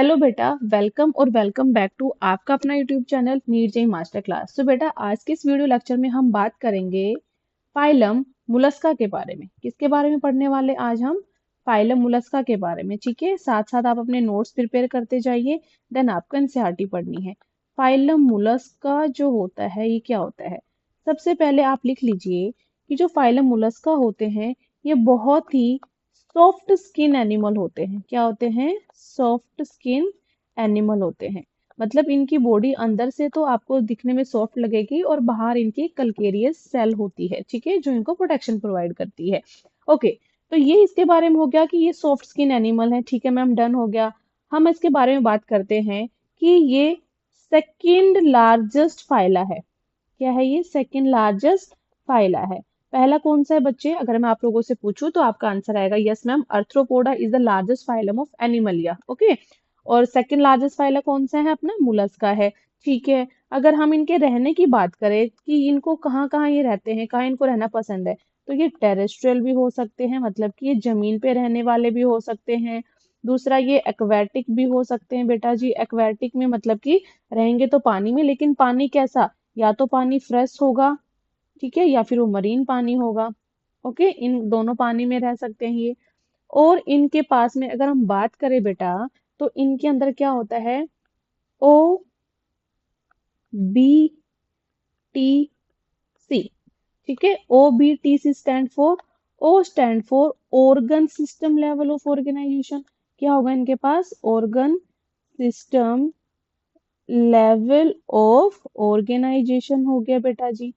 Hello बेटा, welcome और welcome back to आपका अपना YouTube channel NEET JEE master class. तो बेटा, आज के इस वीडियो लेक्चर में हम बात करेंगे फाइलम मुलस्का के बारे में। किसके बारे में पढ़ने वाले आज हम? फाइलम मुलस्का के बारे में। ठीक है, साथ साथ आप अपने नोट्स प्रिपेयर करते जाइए। देन आपको एनसीईआरटी पढ़नी है। फाइलम मुलस्का जो होता है ये क्या होता है? सबसे पहले आप लिख लीजिए कि जो फाइलम मुलस्का होते हैं ये बहुत ही सॉफ्ट स्किन एनिमल होते हैं। क्या होते हैं? सॉफ्ट स्किन एनिमल होते हैं। मतलब इनकी बॉडी अंदर से तो आपको दिखने में सॉफ्ट लगेगी और बाहर इनकी कल्केरियस सेल होती है, ठीक है, जो इनको प्रोटेक्शन प्रोवाइड करती है। ओके, तो ये इसके बारे में हो गया कि ये सॉफ्ट स्किन एनिमल है। ठीक है मैम, डन हो गया। हम इसके बारे में बात करते हैं कि ये सेकंड लार्जेस्ट फाइला है। क्या है ये? सेकंड लार्जेस्ट फाइला है। पहला कौन सा है बच्चे? अगर मैं आप लोगों से पूछूं तो आपका आंसर आएगा yes ma'am, Arthropoda is the largest phylum of Animalia. Okay, और सेकंड लार्जेस्ट फाइला कौन सा है? अपना मुलस्का है। ठीक है, अगर हम इनके रहने की बात करें कि इनको कहाँ कहाँ ये रहते हैं, कहाँ इनको रहना पसंद है, तो ये टेरेस्ट्रियल भी हो सकते हैं, मतलब कि ये जमीन पे रहने वाले भी हो सकते हैं। दूसरा, ये एक्वेटिक भी हो सकते हैं बेटा जी। एक्वेटिक में मतलब कि रहेंगे तो पानी में, लेकिन पानी कैसा? या तो पानी फ्रेश होगा, ठीक है, या फिर वो मरीन पानी होगा। ओके, इन दोनों पानी में रह सकते हैं ये। और इनके पास में अगर हम बात करें बेटा, तो इनके अंदर क्या होता है? O B T C. ठीक है, O B T C stand for, O stand for organ system level of organisation. क्या होगा इनके पास? Organ system level of organisation हो गया बेटा जी।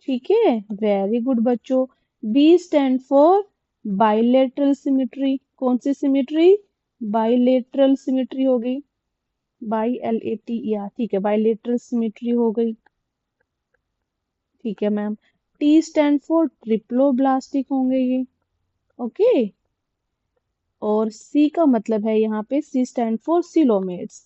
ठीक है, वेरी गुड बच्चों। B stand for bilateral symmetry. कौन सी सिमिट्री? बाइलेटरल सिमिट्री हो गई। BILATER, ठीक है, बाइलेटरल सिमिट्री हो गई। ठीक है ma'am. T stand for triploblastic होंगे ये। ओके, और सी का मतलब है यहाँ पे, सी स्टैंड फॉर सिलोमेट्स।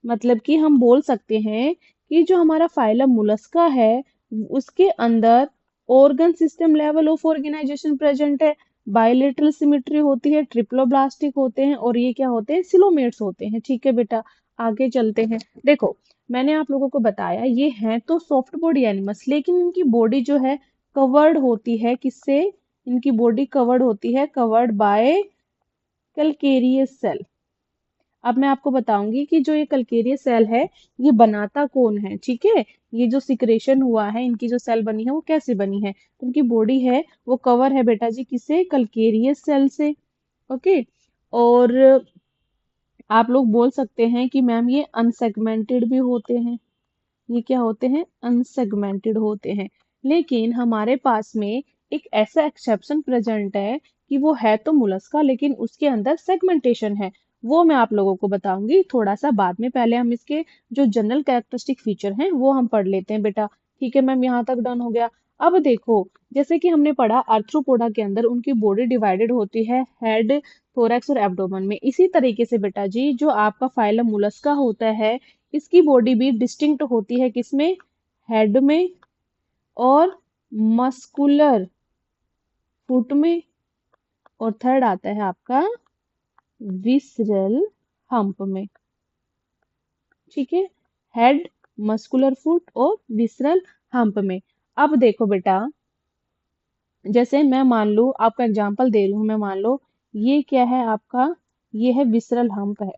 मतलब कि हम बोल सकते हैं कि जो हमारा फाइलम मुलस्का है उसके अंदर organ system level of organisation present है, बाइलेटरल सिमिट्री होती है, ट्रिप्लोब्लास्टिक होते हैं, और ये क्या होते हैं? सिलोमेट्स होते हैं। ठीक है बेटा, आगे चलते हैं। देखो, मैंने आप लोगों को बताया ये हैं तो सॉफ्ट बॉडी एनिमल्स, लेकिन इनकी बॉडी जो है कवर्ड होती है किससे? इनकी बॉडी कवर्ड होती है, कवर्ड बाय कैल्केरियस सेल। अब मैं आपको बताऊंगी कि जो ये कल्केरियस सेल है ये बनाता कौन है। ठीक है, ये जो सिक्रेशन हुआ है, इनकी जो सेल बनी है वो कैसे बनी है? तो इनकी बॉडी है वो कवर है बेटा जी किससे? कल्केरियस सेल से। ओके, और आप लोग बोल सकते हैं कि मैम ये अनसेगमेंटेड भी होते हैं। ये क्या होते हैं? अनसेगमेंटेड होते हैं। लेकिन हमारे पास में एक ऐसा एक्सेप्शन प्रेजेंट है कि वो है तो मुलस्का लेकिन उसके अंदर सेगमेंटेशन है। वो मैं आप लोगों को बताऊंगी थोड़ा सा बाद में। पहले हम इसके जो जनरल कैरेक्टरिस्टिक फीचर हैं वो हम पढ़ लेते हैं बेटा। ठीक है मैम, यहाँ तक डन हो गया। अब देखो, जैसे कि हमने पढ़ा आर्थ्रोपोडा के अंदर उनकी बॉडी डिवाइडेड होती है हेड, थोरैक्स और एब्डोमेन में। इसी तरीके से बेटा जी जो आपका फाइलम मुलस्का होता है इसकी बॉडी भी डिस्टिंक्ट होती है किसमें? हेड में और मस्कुलर फुट में, और थर्ड आता है आपका विसरल हम्प में। ठीक है, हेड, मस्कुलर फुट और विसरल हम्प में। अब देखो बेटा, जैसे मैं मान लो आपका एग्जांपल दे रही हूँ, मैं मान लो ये क्या है आपका? ये है विसरल हम्प है।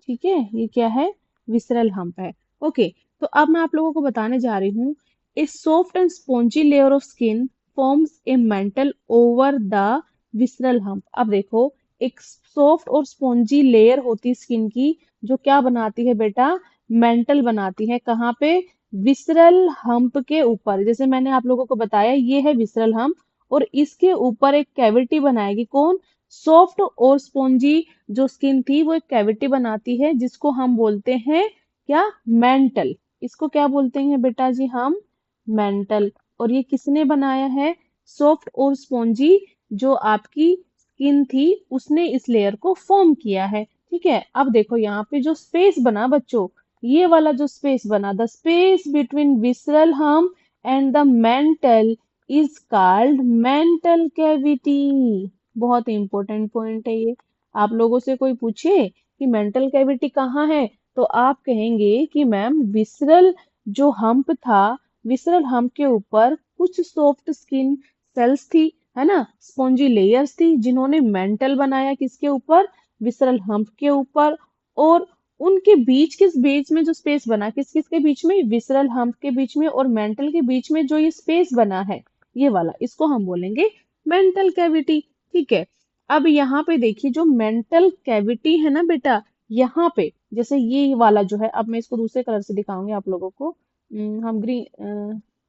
ठीक है, ये क्या है? विसरल हम्प है। ओके, तो अब मैं आप लोगों को बताने जा रही हूँ, ए soft and spongy layer of skin forms a mental over the visceral hump. अब देखो, एक सॉफ्ट और स्पॉन्जी लेयर होती है स्किन की जो क्या बनाती है बेटा? मेंटल बनाती है। कहाँ पे? विसरल हम्प के ऊपर। जैसे मैंने आप लोगों को बताया ये है विसरल हम्प, और इसके ऊपर एक कैविटी बनाएगी कौन? सॉफ्ट और स्पॉन्जी जो स्किन थी वो एक कैविटी बनाती है जिसको हम बोलते हैं क्या? मेंटल। इसको क्या बोलते हैं बेटा जी? हम मेंटल। और ये किसने बनाया है? सॉफ्ट और स्पॉन्जी जो आपकी स्किन थी उसने इस लेयर को फॉर्म किया है। ठीक है, अब देखो यहाँ पे जो स्पेस बना बच्चों, ये वाला जो स्पेस बना, द स्पेस बिटवीन विसरल हम and the mental is called mantle cavity. बहुत इंपॉर्टेंट पॉइंट है ये, आप लोगों से कोई पूछे कि मेंटल कैविटी कहाँ है, तो आप कहेंगे कि मैम विसरल जो हम्प था, विसरल हम्प के ऊपर कुछ सॉफ्ट स्किन सेल्स थी, है ना, स्पॉन्जी लेयर्स थी, जिन्होंने मेंटल बनाया किसके ऊपर, विसरल हम्प के ऊपर। और उनके बीच किस बीच में जो स्पेस बना, किस किस के बीच में, विसरल हम्प के बीच में और मेंटल के बीच में जो ये स्पेस बना है, ये वाला, इसको हम बोलेंगे मेंटल कैविटी। ठीक है। अब यहाँ पे देखिए जो मेंटल कैविटी है ना बेटा, यहाँ पे जैसे ये वाला जो है, अब मैं इसको दूसरे कलर से दिखाऊंगी आप लोगों को। हम ग्रीन,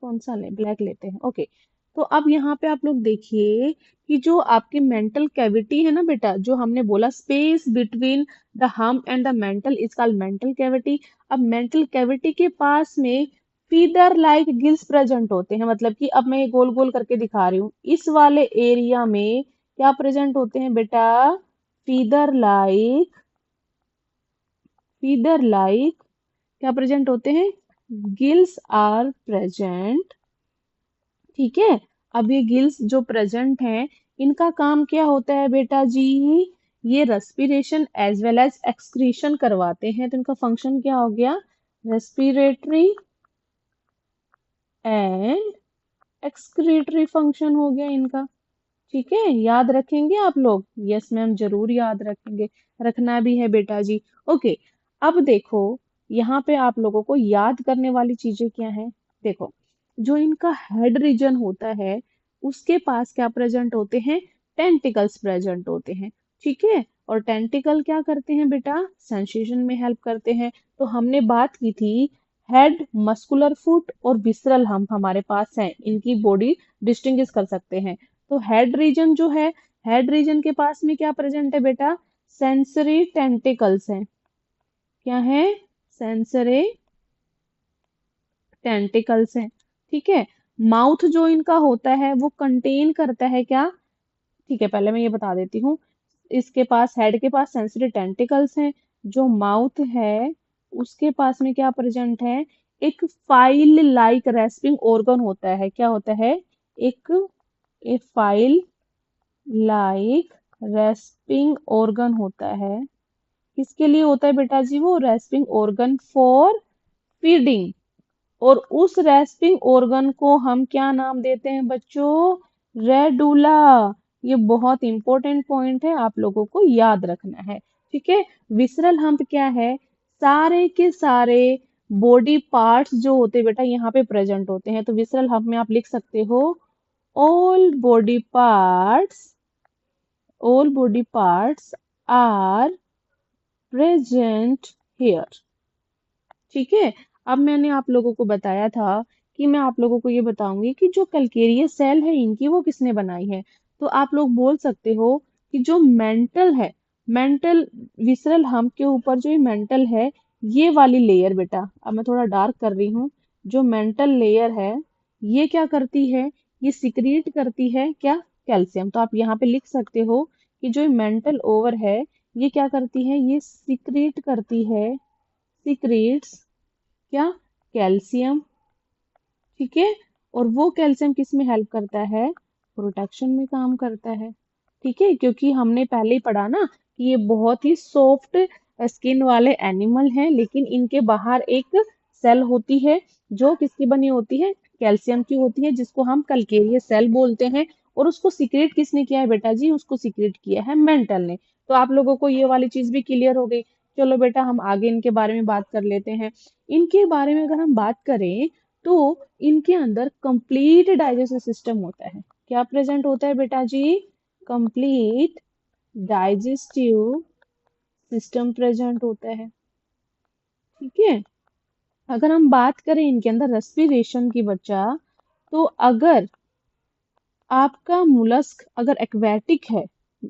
कौन सा ले, ब्लैक लेते हैं, ओके। तो अब यहाँ पे आप लोग देखिए कि जो आपकी मेंटल कैविटी है ना बेटा, जो हमने बोला स्पेस बिटवीन द हम and the mental is called mantle cavity. अब मेंटल कैविटी के पास में फीदर लाइक गिल्स प्रेजेंट होते हैं, मतलब कि अब मैं ये गोल गोल करके दिखा रही हूँ, इस वाले एरिया में क्या प्रेजेंट होते हैं बेटा, फीदर लाइक, फीदर लाइक क्या प्रेजेंट होते हैं, गिल्स आर प्रेजेंट। ठीक है। अब ये गिल्स जो प्रेजेंट हैं, इनका काम क्या होता है बेटा जी, ये respiration as well as excretion करवाते हैं। तो इनका फंक्शन क्या हो गया, रेस्पिरेटरी एंड एक्सक्रीटरी फंक्शन हो गया इनका। ठीक है, याद रखेंगे आप लोग, यस मैम जरूर याद रखेंगे, रखना भी है बेटा जी। ओके। अब देखो यहाँ पे आप लोगों को याद करने वाली चीजें क्या है, देखो जो इनका हेड रीजन होता है, उसके पास क्या प्रेजेंट होते हैं, टेंटिकल्स प्रेजेंट होते हैं। ठीक है। और टेंटिकल क्या करते हैं बेटा, सेंसेशन में हेल्प करते हैं। तो हमने बात की थी हेड, मस्कुलर फुट और विसरल हम्प हमारे पास है, इनकी बॉडी डिस्टिंग्विश कर सकते हैं। तो हेड रीजन जो है, हेड रीजन के पास में क्या प्रेजेंट है बेटा, सेंसरी टेंटिकल्स हैं। क्या है, सेंसरी टेंटिकल्स हैं। ठीक है। माउथ जो इनका होता है वो कंटेन करता है क्या, ठीक है पहले मैं ये बता देती हूँ। इसके पास, हेड के पास सेंसरी टेंटिकल्स हैं, जो माउथ है उसके पास में क्या प्रेजेंट है, एक फाइल लाइक रेस्पिंग ऑर्गन होता है, क्या होता है, एक फाइल लाइक रेस्पिंग ऑर्गन होता है। किसके लिए होता है बेटा जी, वो रेस्पिंग ऑर्गन फॉर फीडिंग। और उस रेस्पिंग ऑर्गन को हम क्या नाम देते हैं बच्चों, रेडुला। ये बहुत इंपॉर्टेंट पॉइंट है, आप लोगों को याद रखना है। ठीक है। विसरल हम्प क्या है, सारे के सारे बॉडी पार्ट्स जो होते हैं बेटा यहाँ पे प्रेजेंट होते हैं। तो विसरल हम्प में आप लिख सकते हो all body parts, all body parts are present here। ठीक है। अब मैंने आप लोगों को बताया था कि मैं आप लोगों को ये बताऊंगी कि जो कैलकेरियस सेल है इनकी वो किसने बनाई है। तो आप लोग बोल सकते हो कि जो मेंटल है, मेंटल विसरल हम्प के ऊपर जो ये मेंटल है, ये वाली लेयर बेटा, अब मैं थोड़ा डार्क कर रही हूँ, जो मेंटल लेयर है ये क्या करती है, ये सिक्रीट करती है क्या, कैल्शियम। तो आप यहाँ पे लिख सकते हो कि जो मेंटल ओवर है ये क्या करती है, ये सिक्रीट करती है, सिक्रीट्स क्या, कैल्शियम। ठीक है। और वो कैल्शियम किस में हेल्प करता है, प्रोटेक्शन में काम करता है। ठीक है, क्योंकि हमने पहले ही पढ़ा ना कि ये बहुत ही सॉफ्ट स्किन वाले एनिमल हैं, लेकिन इनके बाहर एक सेल होती है जो किसकी बनी होती है, कैल्शियम की होती है, जिसको हम कल्केरियस सेल बोलते हैं। और उसको सीक्रेट किसने किया है बेटा जी, उसको सीक्रेट किया है मेंटल ने। तो आप लोगों को ये वाली चीज भी क्लियर हो गई। चलो बेटा हम आगे इनके बारे में बात कर लेते हैं। इनके बारे में अगर हम बात करें तो इनके अंदर कंप्लीट डाइजेस्टिव सिस्टम होता है। क्या प्रेजेंट होता है बेटा जी, कंप्लीट डाइजेस्टिव सिस्टम प्रेजेंट होता है। ठीक है। अगर हम बात करें इनके अंदर रेस्पिरेशन की बच्चा, तो अगर आपका मुलस्क अगर एक्वेटिक है,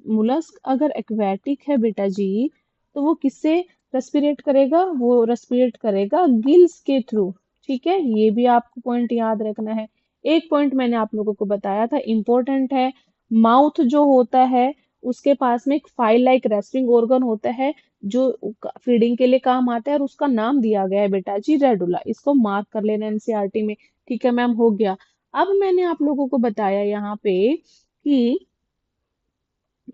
मुलस्क अगर एक्वेटिक है बेटा जी, तो वो किससे रेस्पिरेट करेगा, वो रेस्पिरेट करेगा गिल्स के थ्रू। ठीक है, ये भी आपको पॉइंट याद रखना है। एक पॉइंट मैंने आप लोगों को बताया था, इंपॉर्टेंट है, माउथ जो होता है उसके पास में एक फाइल लाइक रेस्पिंग ऑर्गन होता है, जो फीडिंग के लिए काम आता है, और उसका नाम दिया गया है बेटा जी रेडुला। इसको मार्क कर लेना एनसीईआरटी में। ठीक है मैम, हो गया। अब मैंने आप लोगों को बताया यहाँ पे कि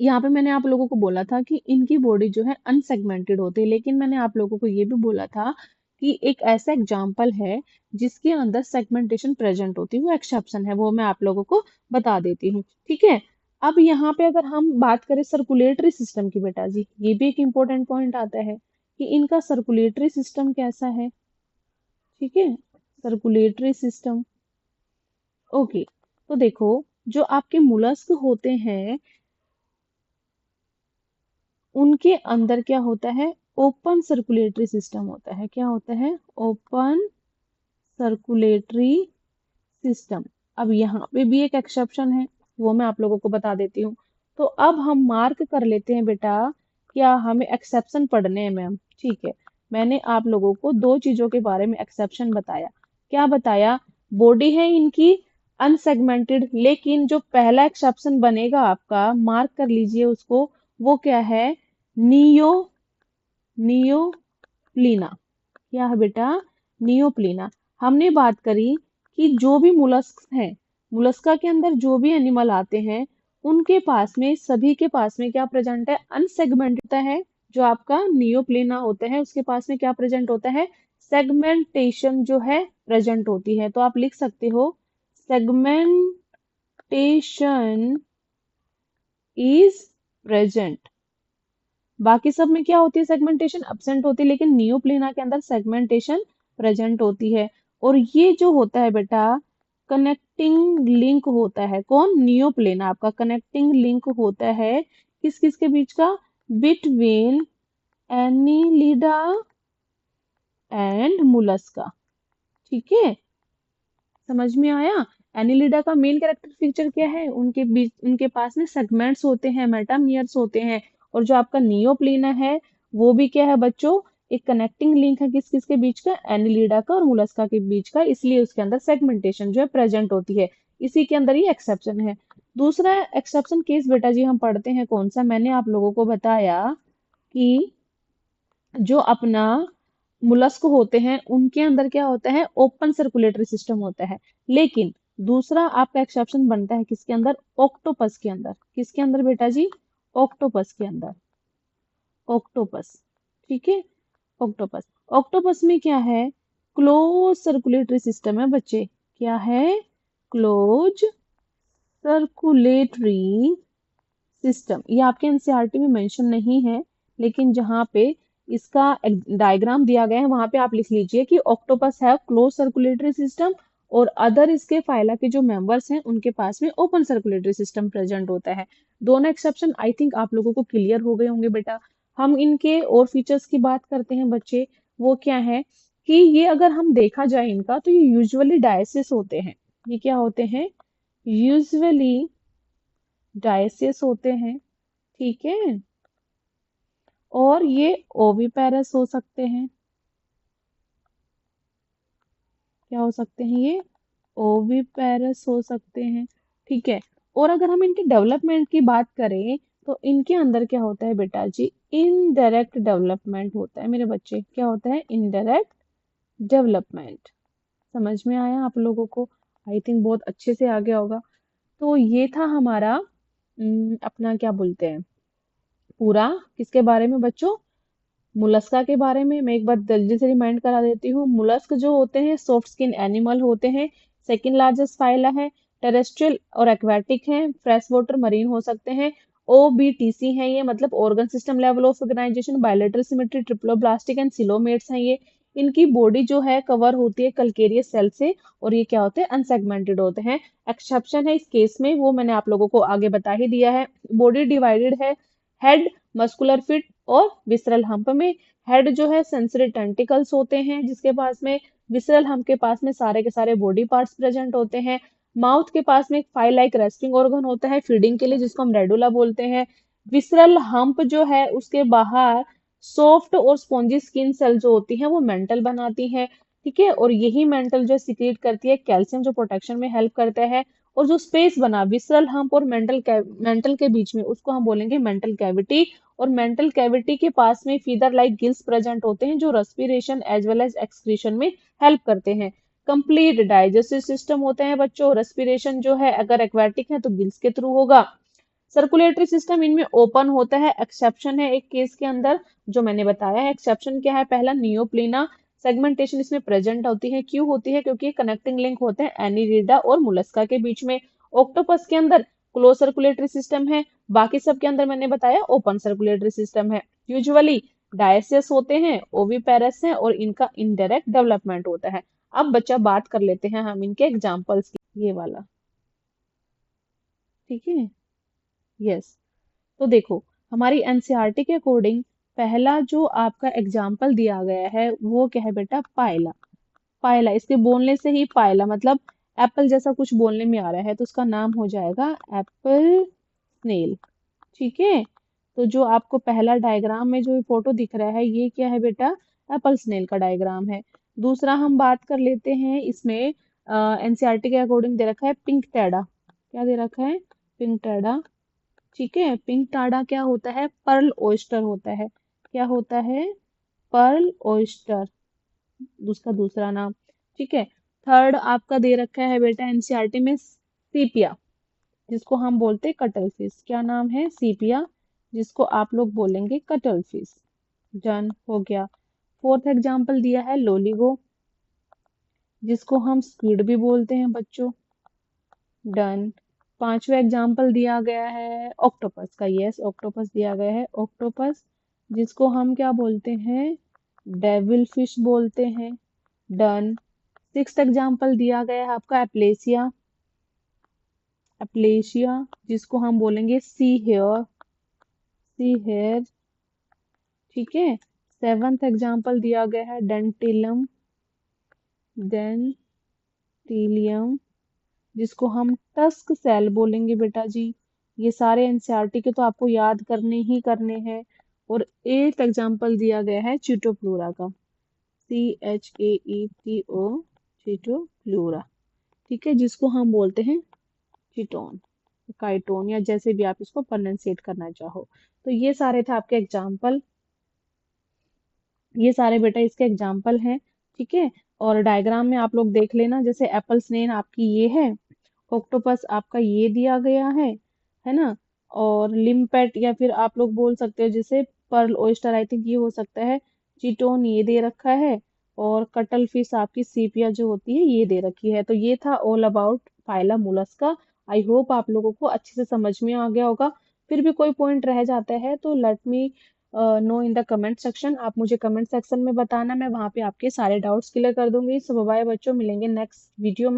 यहाँ पे मैंने आप लोगों को बोला था कि इनकी बॉडी जो है अनसेगमेंटेड होती है, लेकिन मैंने आप लोगों को ये भी बोला था कि एक ऐसा एग्जाम्पल है जिसके अंदर सेगमेंटेशन प्रेजेंट होती है, वो एक्सेप्शन है, वो मैं आप लोगों को बता देती हूँ। ठीक है। अब यहाँ पे अगर हम बात करें सर्कुलेटरी सिस्टम की बेटा जी, ये भी एक इम्पोर्टेंट पॉइंट आता है कि इनका सर्कुलेटरी सिस्टम कैसा है। ठीक है, सर्कुलेटरी सिस्टम। ओके, तो देखो, जो आपके मुलस्क होते हैं उनके अंदर क्या होता है, ओपन सर्कुलेटरी सिस्टम होता है। क्या होता है, ओपन सर्कुलेटरी सिस्टम। अब यहाँ पे भी एक एक्सेप्शन है, वो मैं आप लोगों को बता देती हूँ। तो अब हम मार्क कर लेते हैं बेटा, क्या हमें एक्सेप्शन पढ़ने हैं मैम। ठीक है, मैंने आप लोगों को दो चीजों के बारे में एक्सेप्शन बताया। क्या बताया, बॉडी है इनकी अनसेगमेंटेड, लेकिन जो पहला एक्सेप्शन बनेगा आपका, मार्क कर लीजिए उसको, वो क्या है, नियो नियोप्लीना। क्या है बेटा, नियोप्लीना। हमने बात करी कि जो भी मुलस्क हैं, मुलस्का के अंदर जो भी एनिमल आते हैं, उनके पास में, सभी के पास में क्या प्रेजेंट है, अनसेगमेंटेड होता है। जो आपका नियोप्लीना होता है उसके पास में क्या प्रेजेंट होता है, सेगमेंटेशन जो है प्रेजेंट होती है। तो आप लिख सकते हो, सेगमेंटेशन इज प्रेजेंट। बाकी सब में क्या होती है, सेगमेंटेशन अब्सेंट होती है, लेकिन नियोप्लीना के अंदर सेगमेंटेशन प्रेजेंट होती है। और ये जो होता है बेटा, कनेक्टिंग लिंक होता है, कौन, नियोप्लीना आपका कनेक्टिंग लिंक होता है किस किस के बीच का, बिटवीन एनिलिडा एंड मुलस्का। ठीक है, समझ में आया। एनिलिडा का मेन कैरेक्टर फीचर क्या है, उनके बीच, उनके पास में सेगमेंट्स होते हैं, मेटामियर्स होते हैं। और जो आपका नियोप्लीना है, वो भी क्या है बच्चों, एक कनेक्टिंग लिंक है किस किस के बीच का, एनिलिडा का और मुलस्का के बीच का, इसलिए उसके अंदर सेगमेंटेशन जो है प्रेजेंट होती है। इसी के अंदर ही एक्सेप्शन है। दूसरा एक्सेप्शन केस बेटा जी हम पढ़ते हैं कौन सा, मैंने आप लोगों को बताया कि जो अपना मुलस्क होते हैं उनके अंदर क्या होता है, ओपन सर्कुलेटरी सिस्टम होता है। लेकिन दूसरा आपका एक्सेप्शन बनता है किसके अंदर, ऑक्टोपस के अंदर। किसके अंदर बेटा जी, ऑक्टोपस के अंदर, ऑक्टोपस। ठीक है, ऑक्टोपस। ऑक्टोपस में क्या है, क्लोज सर्कुलेटरी सिस्टम है बच्चे। क्या है, क्लोज सर्कुलेटरी सिस्टम। ये आपके एनसीईआरटी में मेंशन नहीं है, लेकिन जहाँ पे इसका डायग्राम दिया गया है वहां पे आप लिख लीजिए कि octopus have close circulatory system, और अदर इसके फाइला के जो मेंबर्स हैं उनके पास में ओपन सर्कुलेटरी सिस्टम प्रेजेंट होता है। दोनों एक्सेप्शन आई थिंक आप लोगों को क्लियर हो गए होंगे बेटा। हम इनके और फीचर्स की बात करते हैं बच्चे, वो क्या है कि ये अगर हम देखा जाए इनका, तो ये यूजुअली डायसिस होते हैं। ये क्या होते हैं, यूजुअली डायसिस होते हैं। ठीक है, और ये ओविपेरस हो सकते हैं। क्या हो सकते हैं ये, ओविपेरस हो सकते हैं। ठीक है, और अगर हम इनके डेवलपमेंट की बात करें, तो इनके अंदर क्या होता है बेटा जी, इनडायरेक्ट डेवलपमेंट होता है मेरे बच्चे। क्या होता है, इनडायरेक्ट डेवलपमेंट। समझ में आया आप लोगों को, आई थिंक बहुत अच्छे से आ गया होगा। तो ये था हमारा अपना क्या बोलते हैं, पूरा किसके बारे में बच्चों, मुलस्का के बारे में। मैं एक बार जल्दी से रिमाइंड करा देती हूँ, मुलस्क जो होते हैं सॉफ्ट स्किन एनिमल होते हैं, सेकंड लार्जेस्ट फाइला है, टेरेस्ट्रियल और एक्वेटिक हैं, फ्रेश वाटर मरीन हो सकते हैं, ओबीटीसी है ये, मतलब organ system level of organisation, bilateral symmetry, triploblastic and coelomates हैं ये। इनकी बॉडी जो है कवर होती है कल्केरियस सेल से, और ये क्या होते हैं, अनसेगमेंटेड होते हैं। एक्सेप्शन है इस केस में, वो मैंने आप लोगों को आगे बता ही दिया है। बॉडी डिवाइडेड है, हेड, मस्कुलर फिट और विसरल हम्प में। हेड जो है सेंसरी टेंटिकल्स होते हैं जिसके पास में, विसरल हम्प के पास में सारे के सारे बॉडी पार्ट्स प्रेजेंट होते हैं। माउथ के पास में एक फाइल लाइक रेस्टिंग ऑर्गन होता है फीडिंग के लिए, जिसको हम रेडुला बोलते हैं। विसरल हम्प जो है उसके बाहर सॉफ्ट और स्पॉन्जी स्किन सेल जो होती हैं वो मेंटल बनाती हैं। ठीक है, और यही मेंटल जो सिक्रीट करती है कैल्शियम, जो प्रोटेक्शन में हेल्प करता है। और जो स्पेस बना विसरल हम्प और मेंटल के बीच में, उसको हम बोलेंगे मेंटल कैविटी। और मेंटल कैविटी के पास में फीदर लाइक गिल्स प्रेजेंट होते हैं जो respiration as well as excretion में हेल्प करते हैं। कंप्लीट डाइजेस्टिव सिस्टम होते हैं बच्चों। रेस्पिरेशन जो है अगर एक्वेटिक है तो गिल्स के थ्रू होगा, सर्कुलेटरी सिस्टम इनमें ओपन होता है, एक्सेप्शन है एक केस के अंदर जो मैंने बताया है। एक्सेप्शन क्या है, पहला नियोप्लीना सेगमेंटेशन इसमें प्रेजेंट होती है। क्यों होती है, क्योंकि कनेक्टिंग लिंक होते हैं एनिरिडा और मुलस्का के बीच में। ऑक्टोपस के अंदर क्लोज सर्कुलेटरी सिस्टम है, बाकी सब के अंदर मैंने बताया ओपन सर्कुलेटरी सिस्टम है। यूजुअली डायसियस होते हैं, ओविपेरस हैं और इनका इनडायरेक्ट डेवलपमेंट होता है। अब बच्चा बात कर लेते हैं हम इनके एग्जाम्पल्स की, ये वाला, ठीक है, यस। तो देखो, हमारी एनसीईआरटी के अकॉर्डिंग पहला जो आपका एग्जाम्पल दिया गया है वो क्या है बेटा, पायला। पायला, इसके बोलने से ही पायला मतलब एप्पल जैसा कुछ बोलने में आ रहा है, तो उसका नाम हो जाएगा एप्पल स्नेल, ठीक है। तो जो आपको पहला डायग्राम में जो फोटो दिख रहा है ये क्या है बेटा, एप्पल स्नेल का डायग्राम है। दूसरा हम बात कर लेते हैं, इसमें एनसीईआरटी के अकॉर्डिंग दे रखा है पिंक टैडा। क्या दे रखा है, पिंक टैडा, ठीक है। पिंक टाडा क्या होता है, पर्ल ओयस्टर होता है। क्या होता है, पर्ल ओयस्टर, उसका दूसरा नाम, ठीक है। थर्ड आपका दे रखा है बेटा एनसीईआरटी में सीपिया, जिसको हम बोलते हैं कटल फिश। क्या नाम है, सीपिया, जिसको आप लोग बोलेंगे कटल फिश। डन हो गया। फोर्थ एग्जाम्पल दिया है लोलिगो, जिसको हम स्क्विड भी बोलते हैं बच्चों। डन। पांचवा एग्जाम्पल दिया गया है ऑक्टोपस का, यस ऑक्टोपस दिया गया है, ऑक्टोपस, जिसको हम क्या बोलते हैं, डेविल फिश बोलते हैं। डन। सिक्स्थ एग्जाम्पल दिया गया है आपका एप्लेसिया, एप्लेशिया, जिसको हम बोलेंगे सी हेयर, सी हेयर, ठीक है। सेवंथ एग्जाम्पल दिया गया है डेंटिलम, डेंटिलियम, जिसको हम टस्क सेल बोलेंगे बेटा जी। ये सारे एनसीईआरटी के तो आपको याद करने ही करने हैं। और एट एग्जाम्पल दिया गया है चीटोप्लूरा का, CHAETO, चीटोप्लूरा, ठीक है, जिसको हम बोलते हैं कीटोन, काइटोन, या जैसे भी आप इसको प्रोनाउंसिएट करना चाहो। तो ये सारे थे आपके एग्जाम्पल, ये सारे बेटा इसके एग्जाम्पल हैं, ठीक है। और डायग्राम में आप लोग देख लेना, जैसे एप्पल स्नेल आपकी ये है, ऑक्टोपस आपका ये दिया गया है ना। और लिम्पेट या फिर आप लोग बोल सकते हो जैसे पर्ल ओयस्टर, आई थिंक ये हो सकता है। चीटोन ये दे रखा है, और कटल फिश आपकी सीपिया जो होती है ये दे रखी है। तो ये था all about phylum Mollusca. I hope आप लोगों को अच्छे से समझ में आ गया होगा। फिर भी कोई पॉइंट रह जाता है तो let me know in the comment section, आप मुझे कमेंट सेक्शन में बताना, मैं वहां पे आपके सारे डाउट्स क्लियर कर दूंगी। सो बाय बच्चों, मिलेंगे नेक्स्ट वीडियो में।